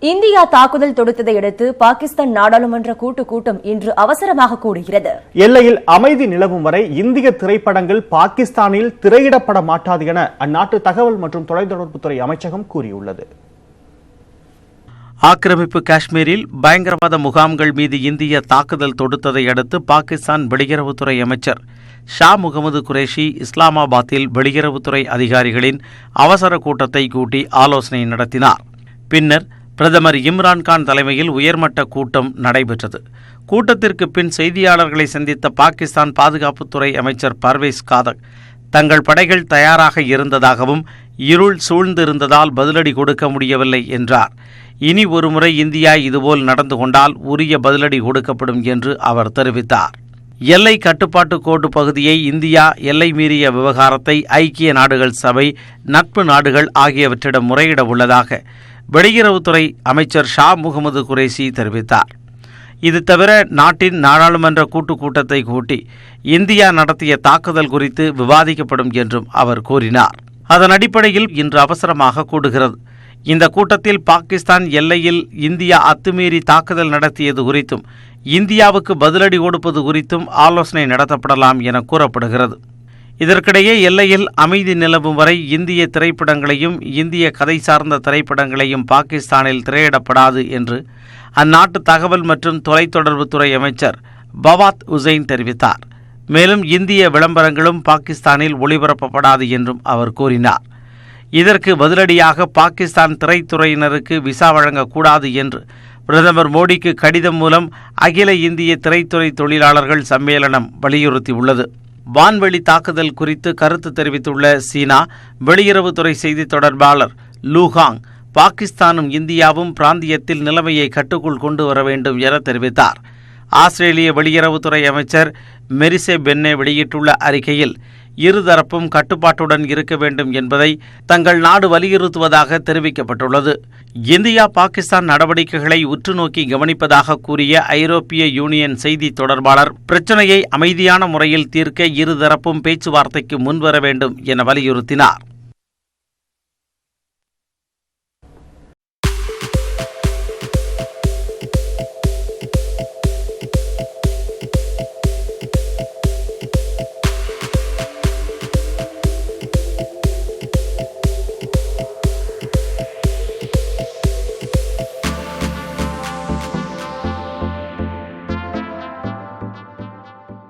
India தாக்குதல் தொடுத்ததை அடுத்து பாகிஸ்தான் நாடாளுமன்ற கூட்டம் இன்று அவசரமாக கூடுகிறது. எல்லையில் அமைதி நிலவும் வரை இந்திய திரைப்படங்கள் பாகிஸ்தானில் திரையிடப்பட மாட்டாது என அந்நாட்டு தகவல் மற்றும் தொலைத்தொடர்புத்துறை அமைச்சகம் கூறியுள்ளது. ஆக்கிரமிப்பு காஷ்மீரில் பயங்கரவாத முகாம்கள் மீது இந்திய தாக்குதல் தொடுத்ததை அடுத்து பாகிஸ்தான் வெளியுறவுத்துறை அமைச்சர் ஷா முகமது குரேஷி இஸ்லாமாபாத்தில் வெளியுறவுத்துறை அதிகாரிகளின் அவசர கூட்டத்தை கூட்டி ஆலோசனை நடத்தினார். பின்னர் பிரதமர் இம்ரான்கான் தலைமையில் உயர்மட்ட கூட்டம் நடைபெற்றது. கூட்டத்திற்கு பின் செய்தியாளர்களை சந்தித்த பாகிஸ்தான் பாதுகாப்புத்துறை அமைச்சர் பர்வேஸ் காதக் தங்கள் படைகள் தயாராக இருந்ததாகவும் இருள் சூழ்ந்திருந்ததால் பதிலடி கொடுக்க முடியவில்லை என்றார். இனி ஒருமுறை இந்தியா இதுபோல் நடந்து கொண்டால் உரிய பதிலடி கொடுக்கப்படும் என்று அவர் தெரிவித்தார். எல்லை கட்டுப்பாட்டு கோட்டு பகுதியை இந்தியா எல்லை மீறிய விவகாரத்தை ஐக்கிய நாடுகள் சபை, நட்பு நாடுகள் ஆகியவற்றிடம் முறையிட உள்ளதாக வெளியுறவுத்துறை அமைச்சர் ஷா முகமது குரேஷி தெரிவித்தார். இது தவிர நாட்டின் நாடாளுமன்ற கூட்டத்தை கூட்டி இந்தியா நடத்திய தாக்குதல் குறித்து விவாதிக்கப்படும் என்றும் அவர் கூறினார். அதன் அடிப்படையில் இன்று அவசரமாக கூடுகிறது. இந்த கூட்டத்தில் பாகிஸ்தான் எல்லையில் இந்தியா அத்துமீறி தாக்குதல் நடத்தியது குறித்தும் இந்தியாவுக்கு பதிலடி கொடுப்பது குறித்தும் ஆலோசனை நடத்தப்படலாம் என கூறப்படுகிறது. இதற்கிடையே எல்லையில் அமைதி நிலவும் வரை இந்திய திரைப்படங்களையும் இந்திய கதை சார்ந்த திரைப்படங்களையும் பாகிஸ்தானில் திரையிடப்படாது என்று அந்நாட்டு தகவல் மற்றும் தொலைத்தொடர்புத்துறை அமைச்சர் பவாத் உசைன் தெரிவித்தார். மேலும் இந்திய விளம்பரங்களும் பாகிஸ்தானில் ஒளிபரப்பப்படாது என்றும் அவர் கூறினார். இதற்கு பதிலடியாக பாகிஸ்தான் திரைத்துறையினருக்கு விசா வழங்கக்கூடாது என்று பிரதமர் மோடிக்கு கடிதம் மூலம் அகில இந்திய திரைத்துறை தொழிலாளர்கள் சம்மேளனம் வலியுறுத்தியுள்ளது. வான்வெளி தாக்குதல் குறித்து கருத்து தெரிவித்துள்ள சீனா வெளியுறவுத்துறை செய்தி தொடர்பாளர் லூஹாங் பாகிஸ்தானும் இந்தியாவும் பிராந்தியத்தில் நிலைமையை கட்டுக்குள் கொண்டு வர வேண்டும் என தெரிவித்தார். ஆஸ்திரேலிய வெளியுறவுத்துறை அமைச்சர் மெரிசே பென்னே வெளியிட்டுள்ள அறிக்கையில் இருதரப்பும் கட்டுப்பாட்டுடன் இருக்க வேண்டும் என்பதை தங்கள் நாடு வலியுறுத்துவதாக தெரிவிக்கப்பட்டுள்ளது. இந்தியா பாகிஸ்தான் நடவடிக்கைகளை உற்றுநோக்கி கவனிப்பதாக கூறிய ஐரோப்பிய யூனியன் செய்தி தொடர்பாளர் பிரச்சினையை அமைதியான முறையில் தீர்க்க இருதரப்பும் பேச்சுவார்த்தைக்கு முன்வர வேண்டும் என வலியுறுத்தினார்.